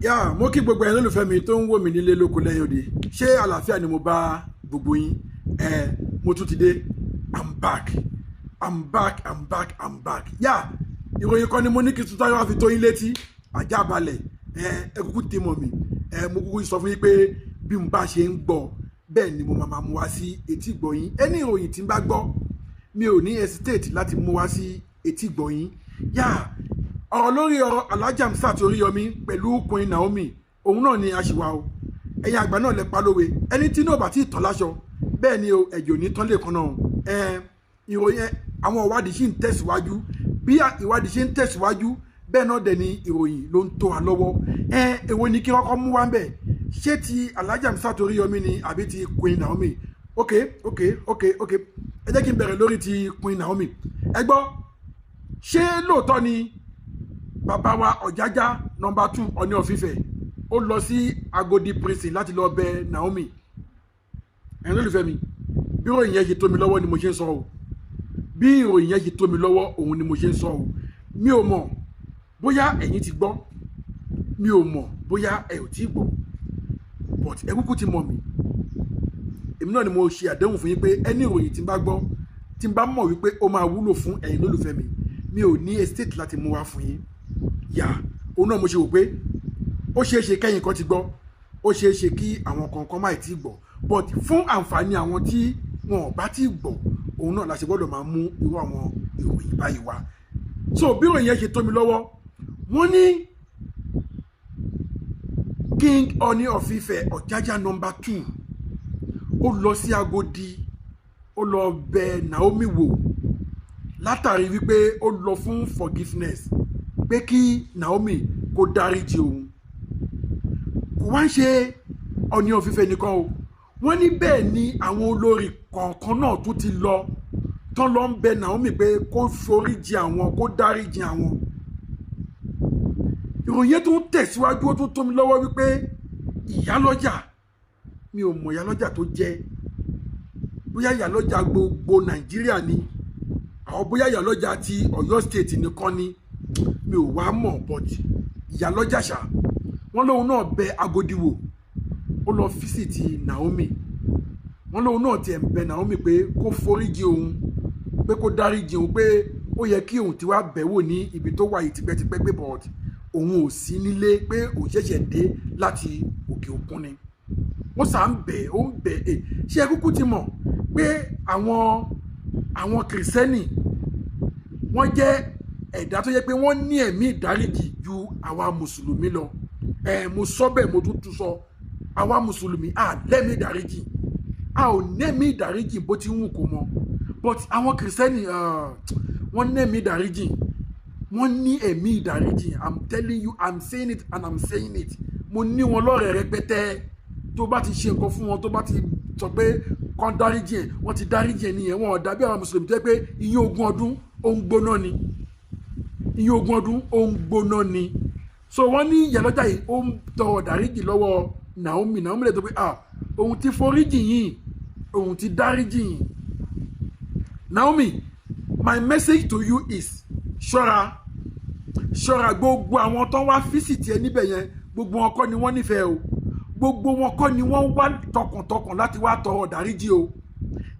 yá mo kí gbogbo ẹ̀yin olólùfẹ́ mi tó ń wò mí nílé lóko lẹ́yìn òde ṣé àlàáfíà ni mo bá gbogbo yín mo tún ti dé I'm back yá ìròyìn kan ni mo ní kí tuntun ayọ́ àfi tó yín létí ajá balẹ̀ ẹ kúkú tì mọ̀ mi mo kúkú sọ fún yín pé bí mo bá ṣe ń gbọ́ bẹ́ẹ̀ ni mo máa mú wá sí etí ìgbọ́ yín ẹni ìròyìn tí n bá gbọ́ mi ò ní hesitate láti mú wá sí etí ìgbọ́ yín yá ọ̀rọ̀ lórí ọ̀rọ̀ Alhaja Hamzat Oríyọmí pẹ̀lú Queen Naomi òun náà ni a ṣì wà o ẹ̀yin àgbà náà lẹ pa lówe ẹni tí náà bá tí ì tán láṣọ bẹ́ẹ̀ ni o ẹ̀jẹ̀ ò ní tán lè kan náà ìròyìn àwọn ìwádìí ṣì ń tẹ̀síwájú bí ìwádìí ṣe ń tẹ̀síwájú bẹ́ẹ̀ náà dẹ̀ ni ìròyìn ló ń tó wa lọ́wọ́ èwo ni kí wọ́n mú wá ń bẹ̀ ṣé ti Alhaja Hamzat Oríyọmí ni àbí ti Queen Naomi ok ẹ jẹ́ kí n bẹ̀rẹ̀ lórí ti Queen Naomi ẹ gbọ́ ṣé lóòótọ́ ni bàbá wa Ọ̀jájá nọmba 2 Ọọ̀ni of Ifẹ̀ ó lọ sí Agodi prison láti lọ bẹ Naomi ẹ̀yin olólùfẹ́ mi bí ìròyìn yẹn ṣe tó mi lọ́wọ́ ni mo ṣe ń sọ o bí ìròyìn yẹn ṣe tó mi lọ́wọ́ òun ni mo ṣe ń sọ o mi ò mọ̀ bóyá ẹ̀yin ti gbọ́ mi ò mọ̀ bóyá ẹ ò tí gbọ́ but ẹ kúkú ti mọ̀ mi èmi náà ni mo ṣe àdéhùn fún yín pé ẹni ìròyìn tí n bá gbọ́ tí n bá mọ̀ wípé ó máa wúlò fún ẹ̀yin olólùfẹ́ mi mi ò ní estate láti mú wá fún yín yà òun náà mo ṣe wò pé ó ṣeé ṣe kẹ́yìn kan ti gbọ́ ó ṣeé ṣe kí àwọn kankan máì tí gbọ́ but fún àǹfààní àwọn tí wọn ò bá tí gbọ́ òun náà la ṣe gbọ́dọ̀ máa mú irú àwọn ìròyìn báyìí wá so bí ìròyìn yẹn ṣe tó mi lọ́wọ́ wọ́n ní King Ọọ̀ni of Ifẹ̀ Ọ̀jájá nọmba 2 ó lọ sí Agodi ó lọ bẹ Naomi wò látàrí wípé ó lọ fún forgiveness pé kí Naomi kó dáríjì òun kò wá ń ṣe Ọọ̀ni of Ifẹ̀ nìkan o wọ́n ní bẹ́ẹ̀ ni àwọn olórí kọ̀ọ̀kan náà tún ti lọ tán lọ ń bẹ Naomi pé kó foríjì àwọn kó dáríjì àwọn ìròyìn tó ń tẹ̀síwájú ó tún tó mi lọ́wọ́ wípé ìyálọ́jà mi ò mọ̀ ìyálọ́jà tó jẹ́ bóyá ìyálọ́jà gbogbo Nàìjíríà ni àwọn bóyá ìyálọ́jà ti Ọ̀yọ́ state nìkan ni mi ò wá mọ̀ but ìyálọ́jà ṣá wọ́n lóun náà bẹ Agodi wò ó lọ físìtì Naomi wọ́n lóun náà tiẹ̀ ń bẹ Naomi pé kó foríjì òun pé kó dáríjì òun pé ó yẹ kí òun ti wá bẹ̀ wò ní ibi tó wà yìí tipẹ́tipẹ́ pé but òun ò sí nílé pé òun ṣẹ̀ṣẹ̀ dé láti òkè òkun ni wọ́n sá ń bẹ̀ ó ń bẹ̀ ṣé ẹ kúkú ti mọ̀ pé àwọn kìrìsẹ́nì wọ́n jẹ́ ẹ̀dá tó yẹ pé wọ́n ní ẹ̀mí ìdáríjì ju àwa mùsùlùmí lọ mo sọ bẹ́ẹ̀ mo tún sọ àwa mùsùlùmí lẹ́mí ìdáríjì a ò nẹ́mí ìdáríjì bó ti ń wù kó mọ but àwọn kìrìsìtẹ́nì wọ́n nẹ́mí ìdáríjì wọ́n ní ẹ̀mí ìdáríjì I'm telling you I'm saying it and I'm saying it mo ní wọn lọ́rẹ̀ẹ́ rẹpẹtẹ tó bá ti ṣe nǹkan fún wọn tó bá ti sọ pé kàn dáríjì ẹ̀ wọ́n ti dáríjì ẹ̀ nìyẹn wọn ò dàbí àwọn mùsùlùmí tó yẹ pé iye ogún ọdún ó ń gbóná ni iye ogún ọdún ó ń gbóná ni so wọ́n ní ìyálọ́jà yìí ó ń tọrọ dáríjì lọ́wọ́ Naomi lè tó pé òun ti foríjì yìí òun ti dáríjì yìí Naomi my message to you is ṣọ́ra gbogbo àwọn tó wá físìtì ẹ níbẹ̀ yẹn gbogbo wọn kọ́ ni wọ́n nífẹ̀ẹ́ o gbogbo wọn kọ́ ni wọ́n wá tọkàntọkàn láti wá tọrọ dáríjì o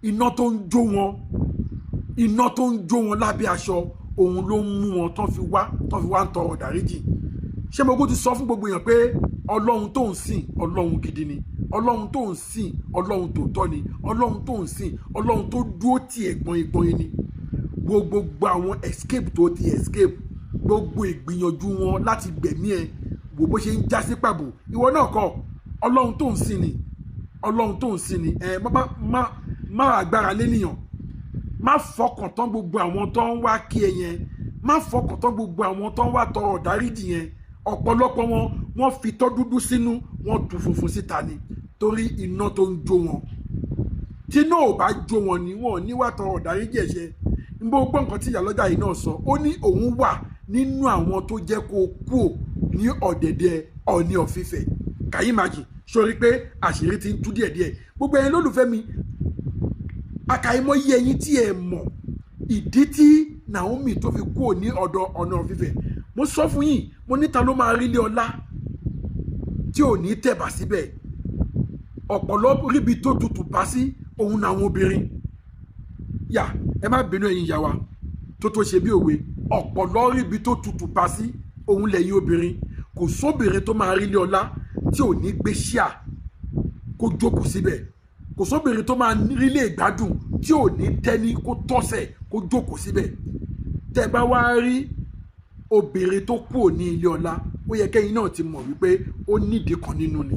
iná tó ń jó wọn lábẹ́ aṣọ òun ló ń mú wọn tó fi wá ń tọrọ dáríjì ṣé mo kó ti sọ fún gbogbo èèyàn pé ọlọ́run tó ń sìn ọlọ́run gidi ni ọlọ́run tó ń sìn ọlọ́run tó tọ́ ni ọlọ́run tó ń sìn ọlọ́run tó dúró tì ẹ̀gbọ́n yìí ni gbogbo àwọn escape tó ti escape gbogbo ìgbìyànjú wọn láti gbẹ̀mí ẹ̀ wò bó ṣe ń já sí pàbó ìwọ náà kọ́ ọlọ́run tó ń sìn ni ọlọ́run tó ń sìn ni má agbára lénìyàn má fọkàn tán gbogbo àwọn tó ń wá kí ẹ yẹn má fọkàn tán gbogbo àwọn tó ń wá tọrọ dáríjì yẹn ọ̀pọ̀lọpọ̀ wọ́n fi tọ́ dúdú sínú wọ́n tú funfun síta ni torí iná tó ń jó wọn tí náà ò bá jó wọn ni wọn ò ní wá tọrọ dáríjì ẹ̀ṣẹ̀ ń bó gbọ́ nǹkan tí ìyálọ́jà yìí náà sọ ó ní òun wà nínú àwọn tó jẹ́ kó kú ní ọ̀dẹ̀dẹ̀ Ọọ̀ni of Ifẹ̀ kàyí májì sórí pé àṣírí ti ń tú díẹ̀díẹ̀ gbogbo ẹ̀yin lólùfẹ́ mi àkàìmọye ẹ̀yin tí ẹ mọ̀ ìdí tí Naomi tó fi kú ní ọ̀dọ̀ Ọọ̀ni of Ifẹ̀ mo sọ fún yín mo níta ló máa rí ilé ọlá tí ò ní tẹ̀bà síbẹ̀ ọ̀pọ̀lọpọ̀ ríbi tó tutù pa sí òun làwọn obìnrin yà ẹ má bínú ẹ̀yin ìyá wa tó ṣe bí òwe ọ̀pọ̀lọpọ̀ ríbi tó tutù pa sí òun lẹ́yìn obìnrin kò sóbìnrin tó máa rí ilé ọlá tí ò ní gbé ṣíà kó jókòó síbẹ̀ kò sóbìnrin tó máa rí ilé ìgbádùn tí ò ní tẹ́ni kó tọ́sẹ̀ kó jókòó síbẹ̀ tẹ́ bá wá rí obìnrin tó kú ní ilé ọlá ó yẹ kẹ́yìn náà ti mọ̀ wípé ó nídìí kan nínú ni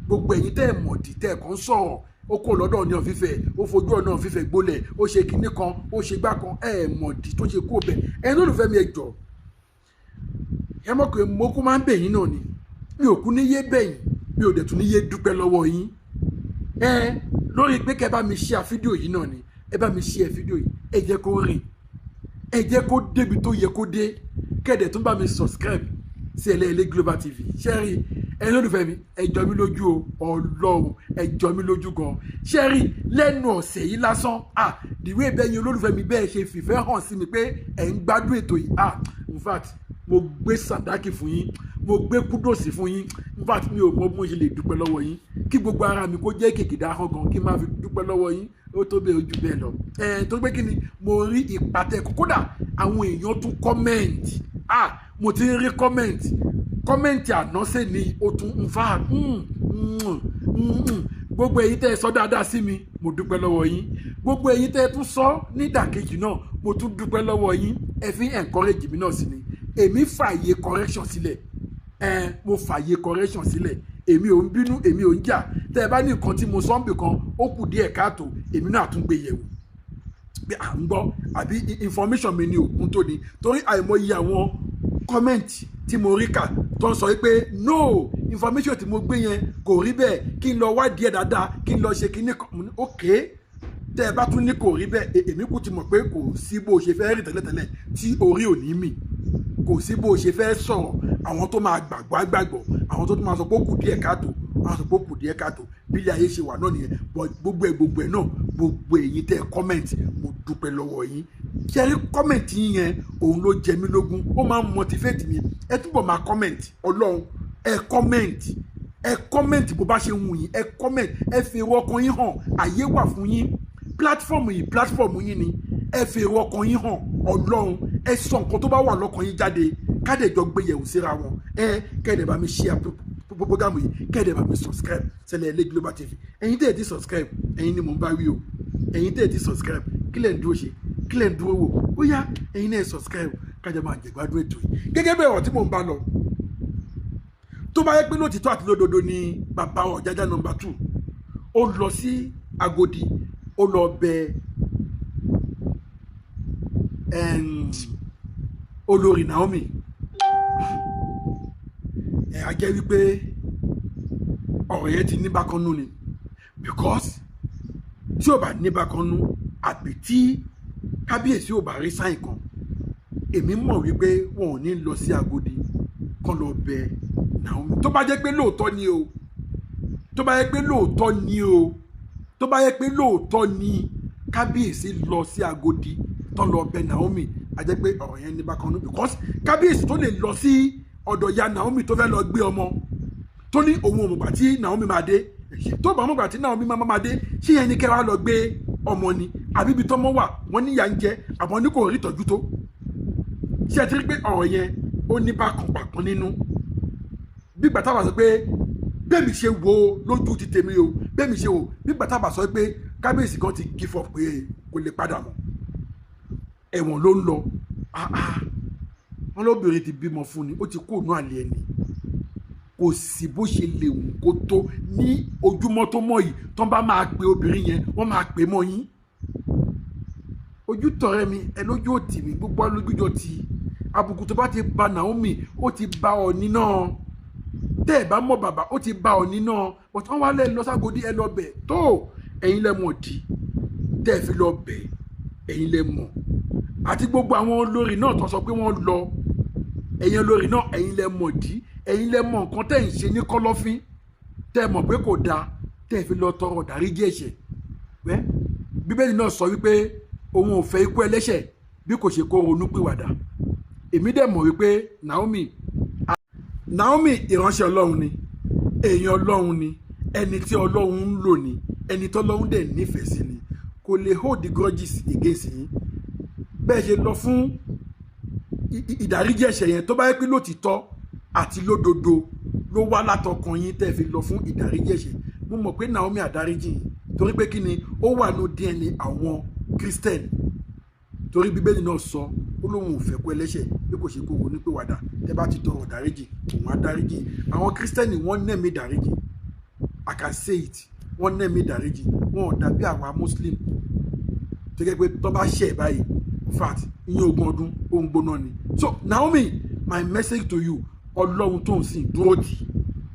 gbogbo ẹ̀yin tẹ́ ẹ̀ mọ̀dí tẹ́ ẹ̀ kàn sọ̀rọ̀ ó kó lọ́dọ̀ ní ọ̀fífẹ́ ó fojú ọ̀nà ọ̀fífẹ́ gbólẹ̀ ó ṣe kinní kan ó ṣe gbá kan ẹ̀ mọ̀dí tó ṣe kó bẹ̀ ẹ̀ lólùfẹ́ mi ẹ jọ̀ọ́ ẹ mọ̀ pé mo kú máa ń bẹ̀yìn náà ni mi ò kú ní yé bẹ̀yìn mi ò dẹ̀ tún ní yé dúpẹ́ lọ́wọ́ yín lórí pé kẹ́ bá mi share fídíò yìí náà ni ẹ bá mi share fídíò yìí ẹ jẹ́ kó rìn ẹ jẹ́ kó débi tó yẹ kó dé kẹ́ẹ̀dẹ̀ tún bá mi subscribe sí Ẹlẹ́yẹlé Global TV ṣẹ́rí ẹ̀yin olùfẹ́ mi ẹ jọ mí lójú o Ọlọ́run ẹ jọ mí lójú gan ṣẹ́rí lẹ́nu ọ̀sẹ̀ yìí lásán dìwé ìbẹ́yìn olólùfẹ́ mi bẹ́ẹ̀ ṣe fìfẹ́ hàn sí mi pé ẹ̀ ń gbádùn ètò yìí in fact mo gbé sàdákì fún yín mo gbé kúdòsì fún yín in fact mi ò mọ bí mo ṣe lè dúpẹ́ lọ́wọ́ yín kí gbogbo ara mi kó jẹ́ kìkìdá hàn gan kí n máa fi dúpẹ́ lọ́wọ́ yín ó tó bẹ́ẹ̀ ojú bẹ́ẹ̀ lọ tó pé kí ni mo rí ìpàtẹ kódà àwọn èèyàn tún kọ́mẹ́ǹtì mo ti ń rí kọ́mẹ́ǹtì ànánsẹ́ ni ó tún ń fa gbogbo èyí tẹ́ ẹ sọ dáadáa sí mi mo dúpẹ́ lọ́wọ́ yín gbogbo èyí tẹ́ ẹ tún sọ nídàkejì náà mo tún dúpẹ́ lọ́wọ́ yín ẹ fi encourage mi náà sí ni èmi fààyè correction sílẹ̀ mo fààyè correction sílẹ̀ èmi ò ń bínú èmi ò ń jà tẹ́ ẹ bá ní nǹkan tí mo sọ ń bì kan ó kù díẹ̀ káàtó èmi náà tún gbé yẹ̀wò bí à ń gbọ́ àbí information mi ni òkun tó ni torí àìmọye àwọn kọ́mẹ̀ntì tí mo rí kà tó ń sọ pé no information tí mo gbé yẹn kò rí bẹ́ẹ̀ kí n lọ wádìí ẹ̀ dáadáa kí n lọ ṣe kíní kan ok tẹ́ ẹ bá tún ní kò rí bẹ́ẹ̀ èmi kù ti mọ̀ pé kò sí bó ṣe fẹ́ rí tẹ́lẹ̀tẹ́lẹ̀ tí orí ò ní mì kò sí bó ṣe fẹ́ sọ̀rọ̀ àwọn tó máa gbàgbọ́ àgbàgbọ́ àwọn tó máa sọ pé ó kù díẹ̀ káàtó àwọn sọ pé ó kù díẹ̀ káàtó bí ilé ayé ṣe wà náà nìyẹn gbogbo ẹ̀ náà gbogbo èyí tẹ́ ẹ kọ́mẹ̀ntì mo dúpẹ́ lọ́wọ́ yín ṣẹ́rí kọ́mẹ̀ntì yín yẹn òun ló jẹ mí lógún ó máa ń motivate mi ẹ túbọ̀ máa kọ́mẹ̀ntì Ọlọ́run ẹ kọ́mẹ̀ntì bó bá ṣe wù yín ẹ kọ́mẹ̀ntì ẹ fi èrò ọkàn yín hàn àyè wà fún yín pílátífọ̀mù yín ni ẹ fi èrò ọkàn yín hàn Ọlọ́run ẹ sọ nǹkan tó bá wà lọ́kàn yín jáde kádẹ̀jọ gbé yẹ̀wò síra wọn kẹ́ẹ̀dẹ̀ bá mi share programu yìí kẹ́ẹ̀dẹ̀ bá mi subscribe Ẹlẹ́yẹlé Global TV ẹ̀yin tẹ́ ẹ̀ ti subscribe ẹ̀yin ni mò ń bá wí o ẹ̀yin tẹ́ ẹ̀ ti subscribe kí lẹ̀ ń dúró ṣe kí lẹ̀ ń dúró wò ó yá ẹ̀yin náà subscribe kájà máa jẹ̀gbádùn ètò yìí gẹ́gẹ́ bẹ́ẹ̀ ọ̀rọ̀ tí mò ń bá lọ tó bá yẹ pé lótìtọ́ àti lódodo ni bàbá Ọ̀jájá number 2 ó lọ sí Agodi ó lọ bẹ olórí Naomi a jẹ́ wípé ọ̀rọ̀ yẹn ti ní bákan nú ni because tí ò bá ní bákan nú àbí tí kábíyèsí ò bá rí sáìn kan èmi mọ̀ wípé wọn ò ní lọ sí Agodi kan lọ bẹ Naomi tó bá jẹ́ pé lóòótọ́ ni o tó bá jẹ́ pé lóòótọ́ ni o tó bá jẹ́ pé lóòótọ́ ni kábíyèsí lọ sí Agodi tó lọ bẹ Naomi a jẹ́ pé ọ̀rọ̀ yẹn ní bákan nú because kábíyèsí tó lè lọ sí ọ̀dọ̀ ya Naomi tó fẹ́ lọ gbé ọmọ tó ní òun òmùgbà tí Naomi máa dé tó bá mọ̀gbà tí Naomi máa dé ṣé yẹn ni kẹ́ wá lọ gbé ọmọ ni àbí ibi tọ́mọ wà wọ́n ní ìyà ń jẹ àmọ́ ní kò rí ìtọ́jú tó ṣé ẹ ti rí pé ọ̀rọ̀ yẹn ó ní bákan nínú bí gbàtà bá sọ pé bẹ́ẹ̀ mi ṣe wo lójú ti tèmi o bẹ́ẹ̀ mi ṣe wo bí gbàtà bá sọ pé kábíyèsí kan ti give up pé kò lè padà mọ́ ẹ̀wọ̀n ló ń lọ wọn lóbìnrin ti bímọ fún ni ó ti kó ònú àlè ẹni kò sí bó ṣe lè wù kó tó ní ojúmọ́ tó mọ́ yìí tó bá máa pe obìnrin yẹn wọ́n máa pè mọ́ yín ojú tọ̀rẹ́ mi ẹ lójú òtì mi gbogbo lójújọ ti àbùkù tó bá ti ba Naomi ó ti ba Ọọ̀ni náà tẹ́ ẹ̀ bá mọ̀ bàbá ó ti ba Ọọ̀ni náà but wọ́n wá lẹ́nu lọ Ságodi ẹ lọ bẹ̀ tó ẹ̀yin lẹ mọ̀ dí tẹ́ ẹ fi lọ bẹ̀ ẹ̀yin lẹ mọ̀ àti gbogbo àwọn olórí náà tó sọ pé wọ́n lọ ẹ̀yin olórí náà ẹ̀yin lẹ mọ̀ dí ẹ̀yin lẹ mọ̀ nǹkan tẹ́ ń ṣe ní kọ́lọ́fín tẹ́ ẹ mọ̀ pé kò dáa tẹ́ ẹ fi lọ tọrọ dáríjì ẹ̀ṣẹ̀ bíbélì náà sọ wípé òun ò fẹ́ ikú ẹlẹ́ṣẹ̀ bí kò ṣe kó ronú pìwàdà èmi dẹ̀ mọ̀ wípé Naomi ìránṣẹ́ Ọlọ́run ni èèyàn Ọlọ́run ni ẹni tí Ọlọ́run ń lò ní ẹni tí Ọlọ́run dẹ̀ nífẹ̀ẹ́ sí ni kò lè hold the grudges against yín bẹ́ẹ̀ ṣe lọ fún ìdáríjì ẹ̀ṣẹ̀ yẹn tó bá yẹ pé lótìtọ́ àti lódodo ló wá látọkàn yín tẹ́ fi lọ fún ìdáríjì ẹ̀ṣẹ̀ mo mọ̀ pé Naomi àdáríjì yín torí pé kí ni ó wà ní DNA àwọn Christian torí Bíbélì náà sọ ó lóun ò fẹ́ kú ẹlẹ́ṣẹ̀ bí kò ṣe kó ronú pé wàdà tẹ́ bá ti tọrọ dáríjì òun á dáríjì àwọn Christian wọ́n nẹ̀mí dáríjì I can say it wọ́n nẹ̀mí dáríjì wọn ò dàbí àwa Muslim tó gẹ́gẹ́ pé tó bá ṣẹ̀ báyìí in fact iye ogún ọdún ó ń gbóná ni. So Naomi, my message to you, Ọlọ́run tó ń sìn dúró tì,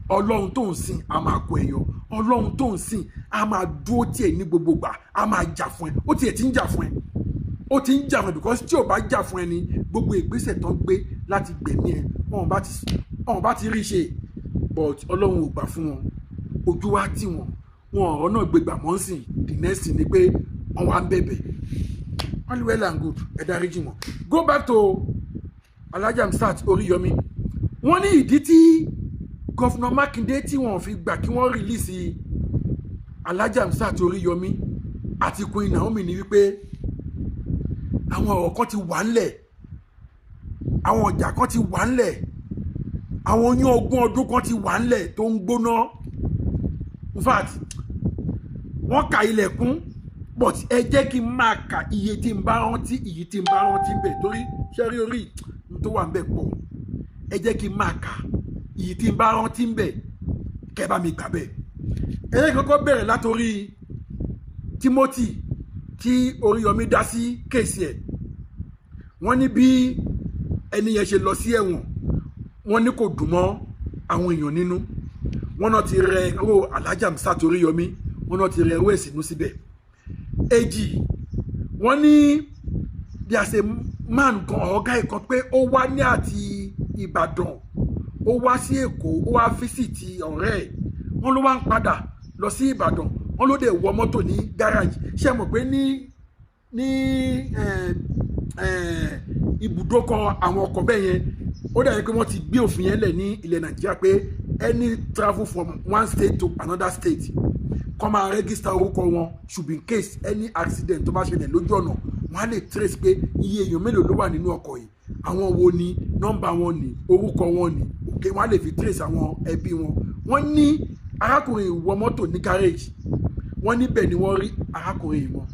Ọlọ́run tó ń sìn a máa kó ẹyọ, Ọlọ́run tó ń sìn a máa dúró tì ẹ́ ní gbogbo gbà, a máa jà fún ẹ, ó tiẹ̀ ti ń jà fún ẹ, ó ti ń jà fún ẹ because tí ò bá jà fún ẹ ni gbogbo ìgbésẹ̀ tó ń gbé láti gbẹ̀mí ẹ wọn bá ti rí ṣe but Ọlọ́run ò gbà fún wọn, ojú wa tì wọ́n, wọn ọ̀rọ̀ náà gbégbà mọ́ sìn the next thing ni pé wọ́n wá ń bẹ̀bẹ̀. All well and good ẹ dáríjì wọn. Go back to Alhaji Hamzat Oríyọmí wọ́n ní ìdí tí gọ́fúnà Mákindé tí wọ́n fi gbà kí wọ́n rìlíìsì Alhaji Hamzat Oríyọmí àti Queen Naomi ni wípé àwọn ọ̀rọ̀ kan ti wà ńlẹ̀, àwọn ọjà kan ti wà ńlẹ̀, àwọn oyún ogún ọdún kan ti wà ńlẹ̀ tó ń gbóná. In fact wọ́n ka ilẹ̀kùn but ẹ jẹ́ kí n máa ka iye tí n bá rántí iye tí n bá rántí ń bẹ̀ torí ṣẹ́rí orí tó wà ń bẹ̀ pọ̀ ẹ jẹ́ kí n máa ka iye tí n bá rántí ń bẹ̀ kẹ́ bá mi gbà bẹ́ẹ̀. ẹ jẹ́ kọ́kọ́ bẹ̀rẹ̀ látòrí Timothy tí Oríyọmí dá sí kéèsì ẹ̀ wọ́n ní bí ẹni yẹn ṣe lọ sí ẹ̀wọ̀n wọ́n ní kò dùn mọ́ àwọn èèyàn nínú wọ́n náà ti rẹ ẹ̀rọ Alhaji Hamzat Oríyọmí wọ́n náà ti rẹ ẹ̀rọ ẹ̀sìnú síbẹ̀. Èjì wọ́n ní there's a man kan ọ̀gá ìkan pé ó wá ní àti Ìbàdàn ó wá sí Èkó ó wá físìtì ọ̀rẹ́ ẹ̀ wọ́n ló wá ń padà lọ sí Ìbàdàn wọ́n ló dé wọ mọ́tò ní gáràjì ṣé mọ̀ pé ní ibùdókọ̀ àwọn ọkọ̀ bẹ́ẹ̀ yẹn ó dàbí pé wọ́n ti gbé òfin yẹn lẹ̀ ní ilẹ̀ Nàìjíríà pé any travel from one state to another state kọ́ máa rẹ́gísítà orúkọ wọn should be in case any accident tó bá ṣẹlẹ̀ lójú ọ̀nà wọ́n á lè trace pé iye èèyàn mélòó ló wà nínú ọkọ̀ yìí àwọn wo ni nọ́mbà wọn ni orúkọ wọn ni òkè wọ́n á lè fi trace àwọn ẹbí wọn. wọ́n ní arákùnrin wọ mọ́tò ní garage wọ́n níbẹ̀ ni wọ́n rí arákùnrin yìí mọ́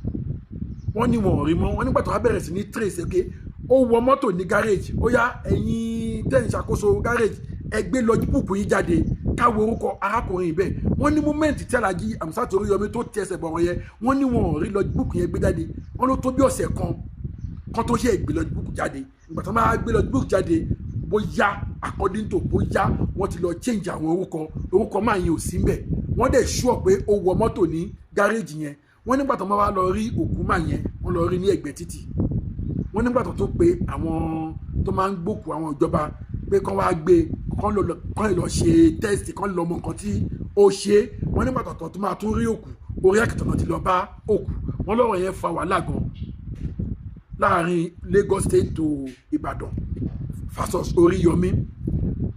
wọ́n ní wọn ò rí mọ́ wọ́n nígbà tó wá bẹ̀rẹ̀ sí ní trace okay ó wọ mọ́tò ní garage ó yá ẹ̀yin tẹ́ ń ṣàkóso garage ẹ gbé logbook yín jáde káwọ orúkọ arákùnrin bẹ́ẹ̀ wọ́n ní mọ́mẹ́ǹtì tí Alhaji Hamzat Oríyọmí tó tẹsẹ̀ bọ̀rọ̀ yẹn wọ́n ní wọn ò rí logbook yẹn gbé jáde wọ́n ló tó bí ọ̀sẹ̀ kan tó ṣe gbé logbook jáde ìgbà tó máa gbé logbook jáde bóyá according to bóyá wọ́n ti lọ change àwọn orúkọ máa yẹn ò sí mbẹ̀ wọ́n dẹ̀ sure pé ó wọ mọ́tò ní gáréèjì yẹn wọ́n nígbà tó máa wá lọ rí òkú máa yẹn wọ́n lọ rí ní ẹ̀gbẹ́ títì wọ́n nígbà tó pé àwọn tó máa ń gbókù àwọn ìjọba pé kán wá gbé kán lọ ṣe test kán lọ mọ nǹkan tí ó ṣe wọ́n nígbà tó máa tún rí òkú orí àkìtàn náà ti lọ bá òkú wọ́n lọ́rọ̀ yẹn fa wàhálà gan láàrin Lagos State to Ìbàdàn versus Oríyọmí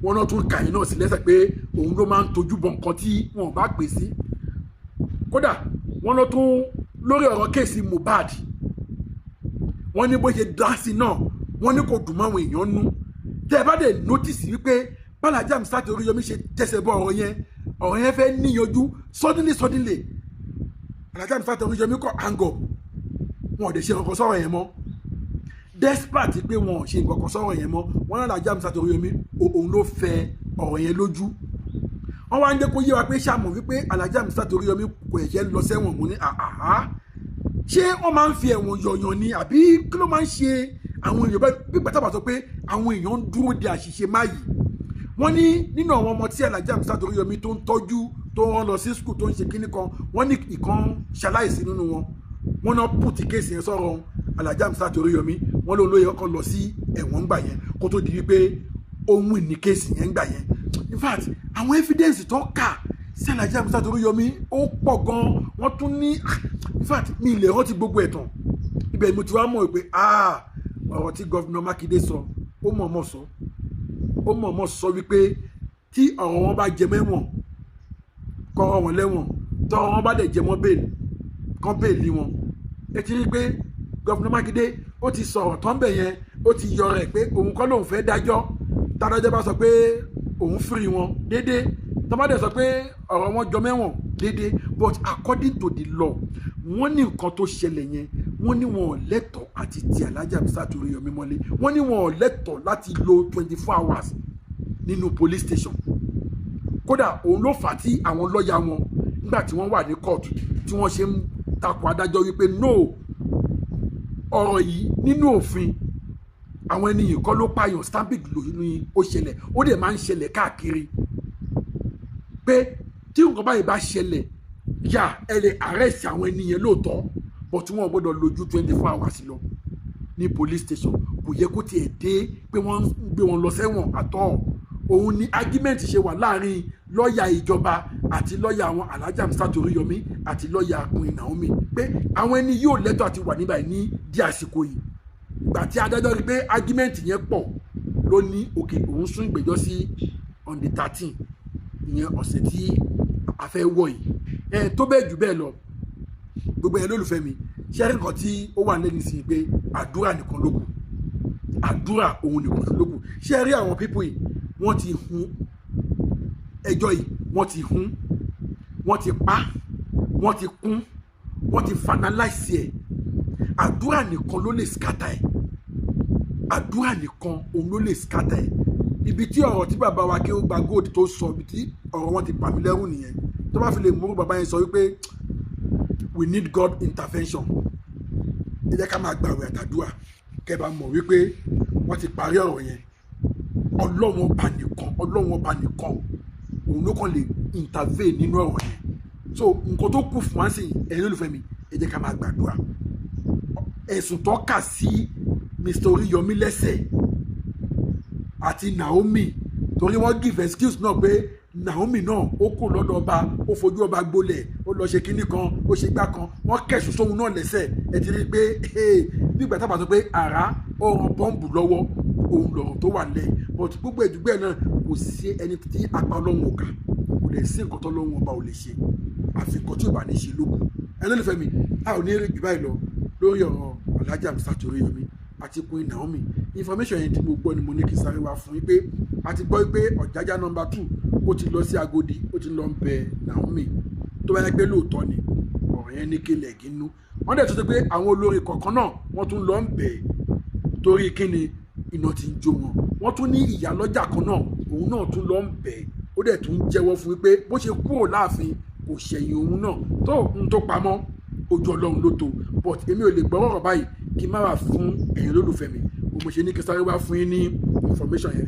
wọ́n náà tún kàyìn náà sí lẹ́sẹ̀ pé òun ló máa ń tojú bọ nǹkan tí wọ́n bá pè sí kódà wọ́n lọ tún lórí ọ̀rọ̀ kéèsì Mohbad wọ́n ní bó ṣe dá sí náà wọ́n ní kò dùn mọ́ àwọn èèyàn nú tẹ́ ẹ bá dẹ̀ nọ́tìsì wípé Alhaji Hamzat Oríyọmí ṣe tẹ̀sẹ̀ bọ ọ̀rọ̀ yẹn fẹ́ níyanjú suddenly Alhaji Hamzat Oríyọmí kọ́ hang up wọn ò dẹ̀ ṣe nǹkan sọ̀rọ̀ yẹn mọ́ despite pé wọn ò ṣe nǹkan sọ̀rọ̀ yẹn mọ́ wọn náà Alhaji Hamzat Oríyọmí òun ló fẹ́ ọ̀rọ̀ yẹn lójú wọ́n wá ń jẹ́ kó yé wa pé ṣàmọ̀ wípé Alhaji Hamzat Oríyọmí kò ẹ̀ṣẹ̀ lọ sẹ́wọ̀n mú ní àhá ṣé wọ́n máa ń fi ẹ̀wọ̀n yọ̀yàn ni àbí kí ló máa ń ṣe àwọn èèyàn bí gbàtàbà sọ pé àwọn èèyàn ń dúró de àṣìṣe máyì wọ́n ní nínú àwọn ọmọ tí Alhaji Hamzat Oríyọmí tó ń tọ́jú tó ń lọ sí skul tó ń ṣe kíní kan wọ́n ní ìkan ṣaláìsí nínú wọn wọ́n náà pùtì kéèsì yẹn sọ̀rọ̀ Alhaji Hamzat Oríyọmí wọ́n ló lóye ọkọ̀ lọ sí ẹ̀wọ̀n ńgbà yẹn kó tó di wípé ohun ìní kéèsì yẹn ńgbà yẹn in fact àwọn evidence tó kà sí Alhaji Hamzat Oríyọmí ó pọ̀ gan wọ́n tún ní in fact mi ilẹ̀ rántí gbogbo ẹ̀ tán ibẹ̀ mo ti wá mọ̀ pé ọ̀rọ̀ tí gọ́vùnà Mákindé sọ ó mọ̀ọ́mọ̀ sọ wípé tí ọ̀rọ̀ wọn bá jẹ mẹ́wọ̀n kọ́rọ́ wọn lẹ́wọ̀n tọ́rọ wọn bá dẹ̀ jẹ mọ́ bẹ́ẹ̀lì kan bẹ́ẹ̀lì wọn ẹ ti rí pé gọ́fúnà Mákindé ó ti sọ̀rọ̀ tán bẹ̀ yẹn ó ti yọ rẹ̀ pé òun kọ́ lòun fẹ́ dájọ́ tádájọ́ bá sọ pé òun fìrì wọn déédéé tọ́mọdé sọ pé ọ̀rọ̀ wọn jọ mẹ́wọ̀n déédéé but according to the law wọ́n ní nǹkan tó ṣẹlẹ̀ yẹn wọ́n ní wọn ò lẹ́tọ̀ọ́ àti ti Alhaji Hamzat Oríyọmí mọ́lé wọ́n ní wọn ò lẹ́tọ̀ọ́ láti lo 24 hours nínú police station kódà òun ló fà á tí àwọn lọ́ọ̀yà wọn nígbà tí wọ́n wà ní court tí wọ́n ṣe ń takò adájọ́ wípé no ọ̀rọ̀ yìí nínú òfin àwọn ènìyàn kọ́ ló pààyàn stampede lóyún ó ṣẹlẹ̀ ó dẹ̀ máa ń ṣẹlẹ̀ káàkiri pé tí nǹkan báyìí bá ṣẹlẹ̀ yà ẹ lè arrest àwọn ènìyàn lóòótọ́ but wọ́n gbọ́dọ̀ lójú 24 hours lọ ní police station kò yẹ kó tiẹ̀ dé pé wọ́n ń gbé wọn lọ sẹ́wọ̀n àtọ́ òun ni argument ṣe wà láàrin lọ́ọ̀yà ìjọba àti lọ́ọ̀yà àwọn Alhaji Hamzat Oríyọmí àti lọ́ọ̀yà Queen Naomi pé àwọn ẹni yóò lẹ́tọ̀ọ́ àti wà níbàyí ní di àsìkò yìí ìgbà tí adájọ́ rí pé argument yẹn pọ̀ ló ní òkè òun sún ìgbẹ́jọ́ sí on the 13 ìyẹn ọ̀sẹ̀ tí a fẹ́ wọ̀ yìí tó bẹ́ẹ̀ jù bẹ́ẹ̀ lọ gbogbo yẹn lólùfẹ́ mi ṣé rí nǹkan tí ó wà lẹ́nu sí pé àdúrà nìkan ló kù àdúrà òun nìkan ló kù ṣé rí àwọn pípọ̀ yìí wọ́n ti hun ẹjọ́ yìí wọ́n ti hun wọ́n ti pa wọ́n ti kún wọ́n ti finalize ẹ̀ àdúrà nìkan ló lè scatter ẹ̀ àdúrà nìkan òun ló lè scatter ẹ̀ ibi tí ọ̀rọ̀ tí bàbá wa Akeugba Gold tó sọ ibi tí ọ̀rọ̀ wọn ti bà mí lẹ́rù nìyẹn tó bá fi lè mú bàbá yẹn sọ wípé we need God intervention ẹ jẹ́ ká máa gbààwẹ̀ àtàdúrà kẹ́ bá mọ̀ wípé wọ́n ti parí ọ̀rọ̀ yẹn ọlọ́run ọba nìkan òun ló kàn lè intervene nínú ọ̀rọ̀ yẹn so nǹkan tó kù fún wa sí ẹ̀yin olùfẹ́ mi ẹ jẹ́ ká máa gbàdúrà ẹ̀sùn tó kà sí Mr. Oríyọmí lẹ́sẹ̀ àti Naomi torí wọ́n give excuse náà pé Naomi náà ó kò lọ́dọ̀ ọba ó fojú ọba gbolẹ̀ ó lọ ṣe kinní kan ó ṣe gbá kan wọ́n kẹ̀sùn sóhun náà lẹ́sẹ̀ ẹ ti rí i pé nígbà tábà sọ pé àrá ó ràn bọ́ǹbù lọ́wọ́ òun lọ̀rọ̀ tó wà lẹ́yìn but gbogbo ẹ̀dùgbẹ́ náà kò sí ẹni tí apá ọlọ́run ọ̀gá kò lè sí nǹkan tó lọ́run ọba ò lè ṣe àfikún tí ò bá ní ṣe lókun ẹni olùfẹ́ mi a ò ní rí jù báyìí lọ lórí ọ̀rọ̀ Alhaji Hamzat Oríyọmí àti Queen Naomi information yẹn tí mo gbọ́ ni mo ní kí n sáré wá fún yín pé a ti gbọ́ pé Ọ̀jájá number 2 ó ti lọ sí Agodi ó ti lọ ń bẹ Naomi tó bá yẹ pé lóòótọ́ ni ọ̀rọ̀ yẹn ní kílẹ̀ gínú wọ́n dẹ̀ tó ṣe pé àwọn olórin kọ̀ọ̀kan náà wọ́n tún lọ ń bẹ̀ torí kíni iná ti ń jó wọn wọ́n tún ní ìyálọ́jà kan náà òun náà tún lọ ń bẹ̀ ó dẹ̀ tún jẹ́wọ́ fún wípé bó ṣe kúrò láàfin kò ṣẹ̀yìn òun náà tó ń tó pamọ́ ojú ọlọ́run ló tó but èmi ò lè gbọ́ ọ̀rọ̀ báyìí kí n má wà fún ẹ̀yin lólùfẹ́ mi mo ṣe ní kí sáré wá fún yín ní information yẹn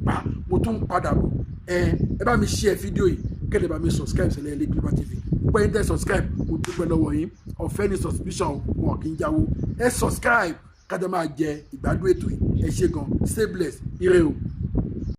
pa mo tún padà bọ̀ ẹ bá mi share fídíò yìí kẹ́lẹ́ bá mi subscribe sílẹ̀ ilé Global TV pé ń tẹ́ subscribe mo dúpẹ́ lọ́wọ́ yín ọ̀fẹ́ ní subscription wọn kì í jáwó ẹ subscribe kájọ máa jẹ ìgbádùn ètò yìí ẹ ṣé gan stay blessed ire o.